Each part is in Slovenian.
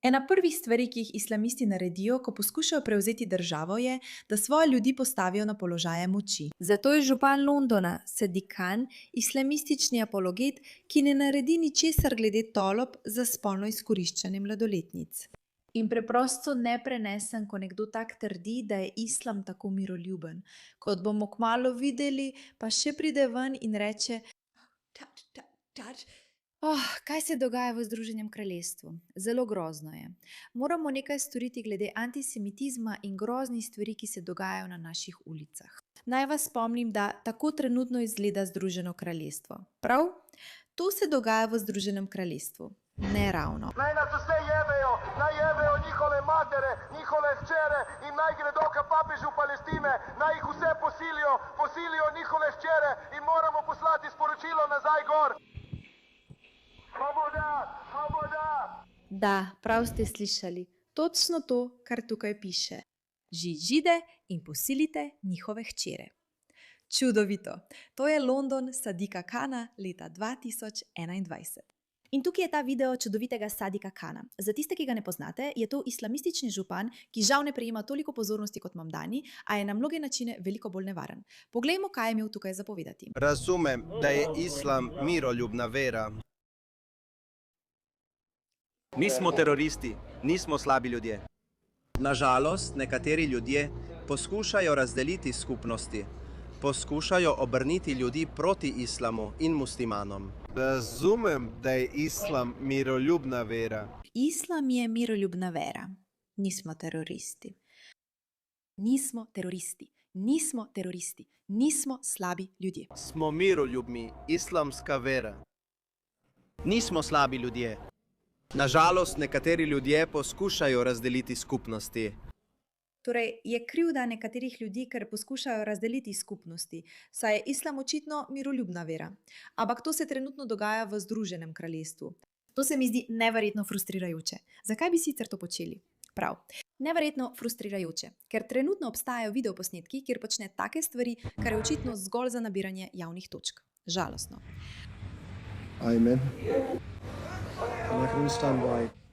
Ena prvih stvari, ki jih islamisti naredijo, ko poskušajo prevzeti državo, je, da svoje ljudi postavijo na položaje moči. Zato je župan Londona, Sadiq Khan, islamistični apologet, ki ne naredi ničesar glede tolob za spolno izkoriščanje mladoletnic. In preprosto ne prenesem, ko nekdo tak trdi, da je islam tako miroljuben. Kot bomo kmalu videli, pa še pride ven in reče: kaj se dogaja v Združenem kraljestvu? Zelo grozno je. Moramo nekaj storiti glede antisemitizma in groznih stvari, ki se dogajajo na naših ulicah. Naj vas spomnim, da tako trenutno izgleda Združeno kraljestvo. Prav? To se dogaja v Združenem kraljestvu. Ne ravno. Naj nas vse jebejo, naj jebejo njihove matere, njihove hčere in naj gredo k papežu Palestine, naj jih vse posilijo njihove hčere in moramo poslati sporočilo nazaj gor. Svoboda, svoboda! Da, prav ste slišali. Točno to, kar tukaj piše. Žide in posilite njihove hčere. Čudovito. To je London Sadiqa Khana leta 2021. In tukaj je ta video čudovitega Sadiqa Khana. Za tiste, ki ga ne poznate, je to islamistični župan, ki žal ne prejema toliko pozornosti kot Mamdani, a je na mnoge načine veliko bolj nevaren. Poglejmo, kaj je imel tukaj zapovedati. Razumem, da je islam miroljubna vera. Nismo teroristi, nismo slabi ljudje. Nažalost, nekateri ljudje poskušajo razdeliti skupnosti, poskušajo obrniti ljudi proti islamu in muslimanom. Razumem, da je islam miroljubna vera. Islam je miroljubna vera. Nismo teroristi. Nismo teroristi. Nismo teroristi. Nismo slabi ljudje. Smo miroljubni, islamska vera. Nismo slabi ljudje. Nažalost, nekateri ljudje poskušajo razdeliti skupnosti. Torej, je krivda nekaterih ljudi, ker poskušajo razdeliti skupnosti, saj je islam očitno miroljubna vera. Ampak to se trenutno dogaja v Združenem kraljestvu. To se mi zdi neverjetno frustrirajoče. Zakaj bi sicer to počeli? Prav. Neverjetno frustrirajoče, ker trenutno obstajajo videoposnetki, kjer počne take stvari, kar je očitno zgolj za nabiranje javnih točk. Žalostno. Amen.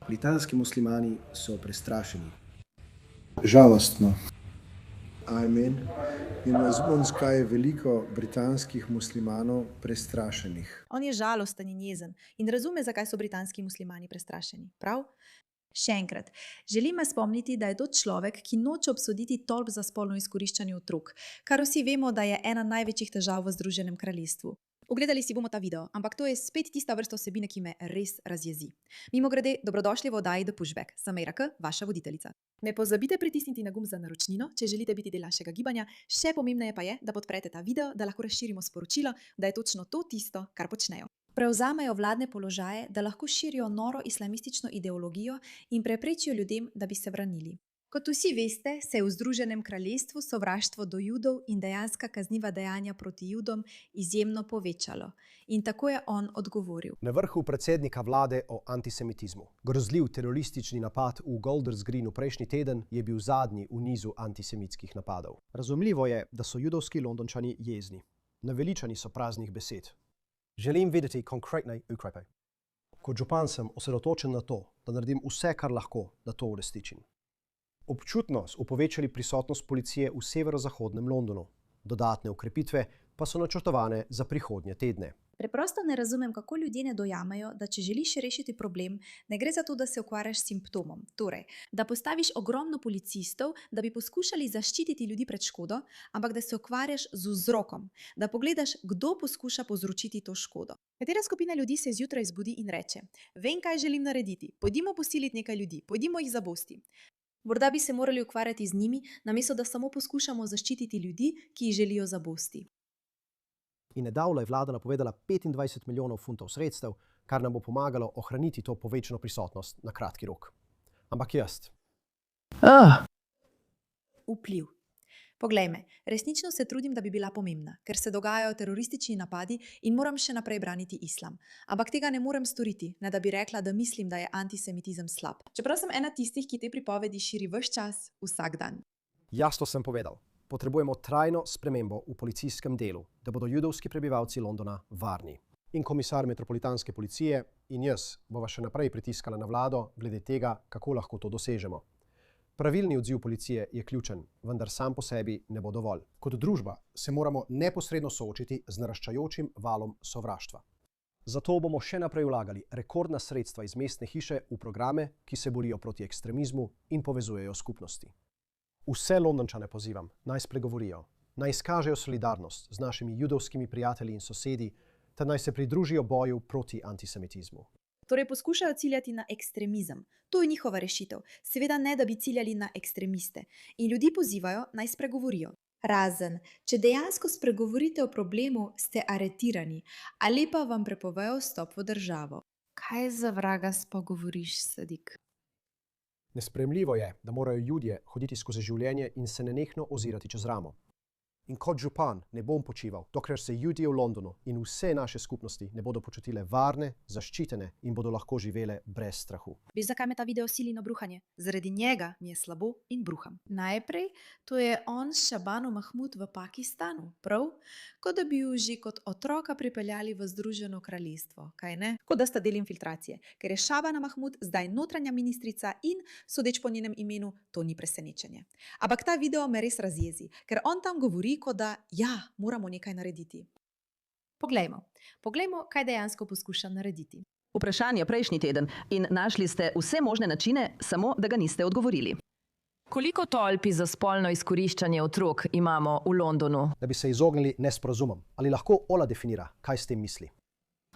Britanski muslimani so prestrašeni. Žalostno. Amen. In razumem, zakaj je veliko britanskih muslimanov prestrašenih. On je žalosten in jezen in razume, zakaj so britanski muslimani prestrašeni. Prav? Še enkrat, želim vas spomniti, da je to človek, ki noče obsoditi tolp za spolno izkoriščanje otrok, kar vsi vemo, da je ena največjih težav v Združenem kraljestvu. Ogledali si bomo ta video, ampak to je spet tista vrsta vsebine, ki me res razjezi. Mimogrede, dobrodošli v oddaji The Pushback. Sem Meira K, vaša voditeljica. Ne pozabite pritisniti na gumb za naročnino, če želite biti del našega gibanja. Še pomembneje pa je, da podprete ta video, da lahko razširimo sporočilo, da je točno to tisto, kar počnejo. Prevzamejo vladne položaje, da lahko širijo noro islamistično ideologijo in preprečijo ljudem, da bi se branili. Kot vsi veste, se je v Združenem kraljestvu sovraštvo do Judov in dejanska kazniva dejanja proti Judom izjemno povečalo. In tako je on odgovoril. Na vrhu predsednika vlade o antisemitizmu. Grozljiv teroristični napad v Golders Greenu prejšnji teden je bil zadnji v nizu antisemitskih napadov. Razumljivo je, da so judovski Londončani jezni. Naveličani so praznih besed. Želim videti konkretne ukrepe. Kot župan sem osredotočen na to, da naredim vse, kar lahko, da to uresničim. Občutno so povečali prisotnost policije v severozahodnem Londonu. Dodatne ukrepitve pa so načrtovane za prihodnje tedne. Preprosto ne razumem, kako ljudje ne dojamejo, da če želiš rešiti problem, ne gre za to, da se ukvarjaš s simptomom. Torej, da postaviš ogromno policistov, da bi poskušali zaščititi ljudi pred škodo, ampak da se ukvarjaš z vzrokom. Da pogledaš, kdo poskuša povzročiti to škodo. Katera skupina ljudi se zjutraj zbudi in reče: vem, kaj želim narediti, pojdimo posiliti nekaj ljudi, pojdimo jih zabosti. Morda bi se morali ukvarjati z njimi, namesto da samo poskušamo zaščititi ljudi, ki jih želijo zabosti. In nedavno je vlada napovedala 25 milijonov funtov sredstev, kar nam bo pomagalo ohraniti to povečano prisotnost na kratki rok. Ampak jaz. Vpliv. Poglej me, resnično se trudim, da bi bila pomembna, ker se dogajajo teroristični napadi in moram še naprej braniti islam. Ampak tega ne morem storiti, ne da bi rekla, da mislim, da je antisemitizem slab. Čeprav sem ena tistih, ki te pripovedi širi ves čas, vsak dan. Jasno sem povedal. Potrebujemo trajno spremembo v policijskem delu, da bodo judovski prebivalci Londona varni. In komisar metropolitanske policije in jaz bova še naprej pritiskala na vlado glede tega, kako lahko to dosežemo. Pravilni odziv policije je ključen, vendar sam po sebi ne bo dovolj. Kot družba se moramo neposredno soočiti z naraščajočim valom sovraštva. Zato bomo še naprej vlagali rekordna sredstva iz mestne hiše v programe, ki se borijo proti ekstremizmu in povezujejo skupnosti. Vse Londončane pozivam, naj spregovorijo, naj izkažejo solidarnost z našimi judovskimi prijatelji in sosedi, ter naj se pridružijo boju proti antisemitizmu. Torej poskušajo ciljati na ekstremizem. To je njihova rešitev. Seveda ne, da bi ciljali na ekstremiste. In ljudi pozivajo, naj spregovorijo. Razen, če dejansko spregovorite o problemu, ste aretirani ali pa vam prepovejo vstop v državo. Kaj za vraga spogovoriš, Sadik? Nesprejemljivo je, da morajo Judje hoditi skozi življenje in se nenehno ozirati čez ramo. In kot župan ne bom počival, dokler se Judje v Londonu in vse naše skupnosti ne bodo počutile varne, zaščitene in bodo lahko živele brez strahu. Veš, zakaj me ta video sili na bruhanje? Zaradi njega mi je slabo in bruham. Najprej, to je on s Shabano Mahmud v Pakistanu, prav? Kot da bi ju že kot otroka pripeljali v Združeno kraljestvo, kaj ne? Kot da sta del infiltracije, ker je Shabana Mahmud zdaj notranja ministrica in, sodeč po njenem imenu, to ni presenečenje. Ampak ta video me res razjezi, ker on tam govori, kot da, ja, moramo nekaj narediti. Poglejmo, kaj dejansko poskušam narediti. Vprašanje prejšnji teden in našli ste vse možne načine, samo da ga niste odgovorili. Koliko tolpi za spolno izkoriščanje otrok imamo v Londonu? Da bi se izognili nesporazumom, ali lahko Ola definira, kaj s tem misli?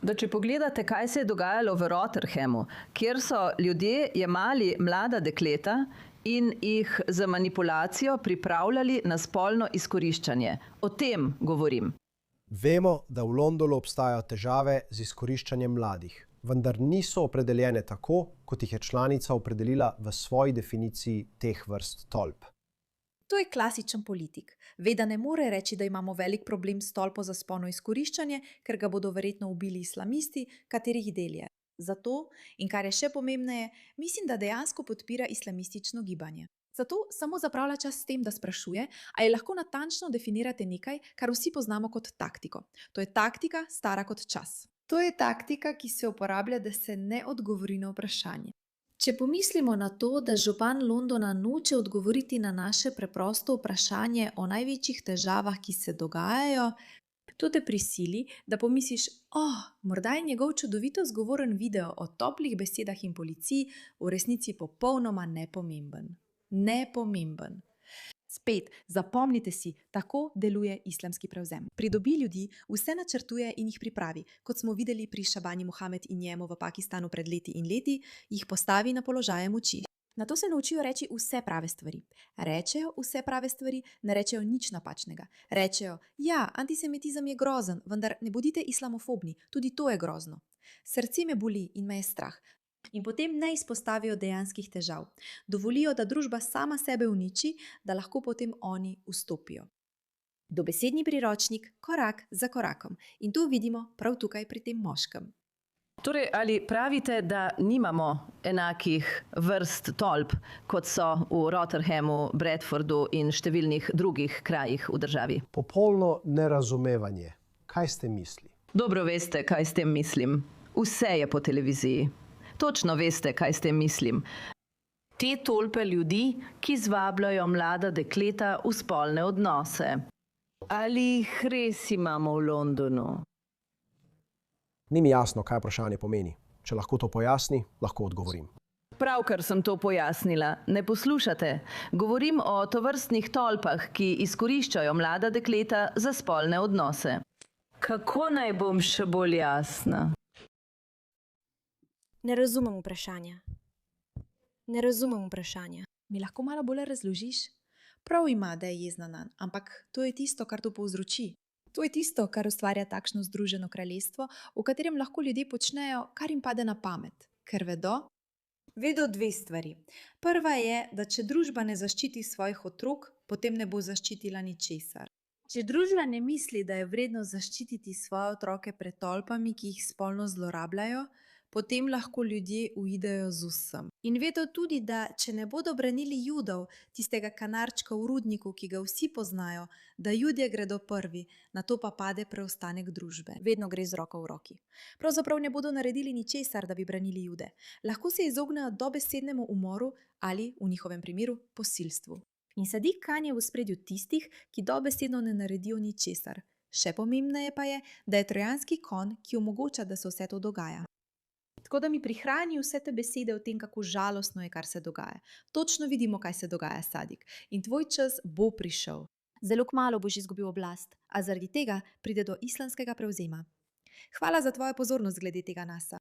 Da če pogledate, kaj se je dogajalo v Rotherhamu, kjer so ljudje jemali mlada dekleta in jih za manipulacijo pripravljali na spolno izkoriščanje. O tem govorim. Vemo, da v Londonu obstajajo težave z izkoriščanjem mladih, vendar niso opredeljene tako, kot jih je članica opredelila v svoji definiciji teh vrst tolp. To je klasičen politik. Ve, da ne more reči, da imamo velik problem s tolpo za spolno izkoriščanje, ker ga bodo verjetno ubili islamisti, katerih del je. Zato, in kar je še pomembneje, mislim, da dejansko podpira islamistično gibanje. Zato samo zapravlja čas s tem, da sprašuje, ali lahko natančno definirate nekaj, kar vsi poznamo kot taktiko. To je taktika, stara kot čas. To je taktika, ki se uporablja, da se ne odgovori na vprašanje. Če pomislimo na to, da župan Londona noče odgovoriti na naše preprosto vprašanje o največjih težavah, ki se dogajajo, to te prisili, da pomisliš, morda je njegov čudovito zgovoren video o toplih besedah in policiji v resnici popolnoma nepomemben. Nepomemben. Spet, zapomnite si, tako deluje islamski prevzem. Pridobi ljudi, vse načrtuje in jih pripravi, kot smo videli pri Shabani Muhamed in njemu v Pakistanu pred leti in leti, jih postavi na položaje moči. Nato se naučijo reči vse prave stvari. Rečejo vse prave stvari, ne rečejo nič napačnega. Rečejo, ja, antisemitizem je grozen, vendar ne bodite islamofobni, tudi to je grozno. Srce me boli in me je strah. In potem ne izpostavijo dejanskih težav. Dovolijo, da družba sama sebe uniči, da lahko potem oni vstopijo. Dobesedni priročnik, korak za korakom. In to vidimo prav tukaj pri tem moškem. Torej, ali pravite, da nimamo enakih vrst tolp, kot so v Rotherhamu, Bradfordu in številnih drugih krajih v državi? Popolno nerazumevanje. Kaj ste misli? Dobro veste, kaj s tem mislim. Vse je po televiziji. Točno veste, kaj s tem mislim. Te tolpe ljudi, ki zvabljajo mlada dekleta v spolne odnose. Ali jih res imamo v Londonu? Ni mi jasno, kaj vprašanje pomeni. Če lahko to pojasni, lahko odgovorim. Pravkar sem to pojasnila. Ne poslušate. Govorim o tovrstnih tolpah, ki izkoriščajo mlada dekleta za spolne odnose. Kako naj bom še bolj jasna? Ne razumem vprašanja. Ne razumem vprašanja. Mi lahko malo bolj razložiš? Prav ima, da je jezna nanj, ampak to je tisto, kar to povzroči. To je tisto, kar ustvarja takšno združeno kraljestvo, v katerem lahko ljudje počnejo, kar jim pade na pamet. Ker vedo dve stvari. Prva je, da če družba ne zaščiti svojih otrok, potem ne bo zaščitila ničesar. Če družba ne misli, da je vredno zaščititi svoje otroke pred tolpami, ki jih spolno zlorabljajo, potem lahko ljudje uidejo z vsem. In vedo tudi, da če ne bodo branili Judov, tistega kanarčka v rudniku, ki ga vsi poznajo, da Judje gredo prvi, na to pa pade preostanek družbe. Vedno gre z roko v roki. Pravzaprav ne bodo naredili ničesar, da bi branili Jude. Lahko se izognejo dobesednemu umoru ali, v njihovem primeru, posilstvu. In Sadiq-Khan je v spredju tistih, ki dobesedno ne naredijo ničesar. Še pomembneje pa je, da je trojanski konj, ki omogoča, da se vse to dogaja. Tako da mi prihrani vse te besede o tem, kako žalostno je, kar se dogaja. Točno vidimo, kaj se dogaja, Sadik. In tvoj čas bo prišel. Zelo kmalu boš izgubil oblast, a zaradi tega pride do islamskega prevzema. Hvala za tvojo pozornost glede tega Nasa.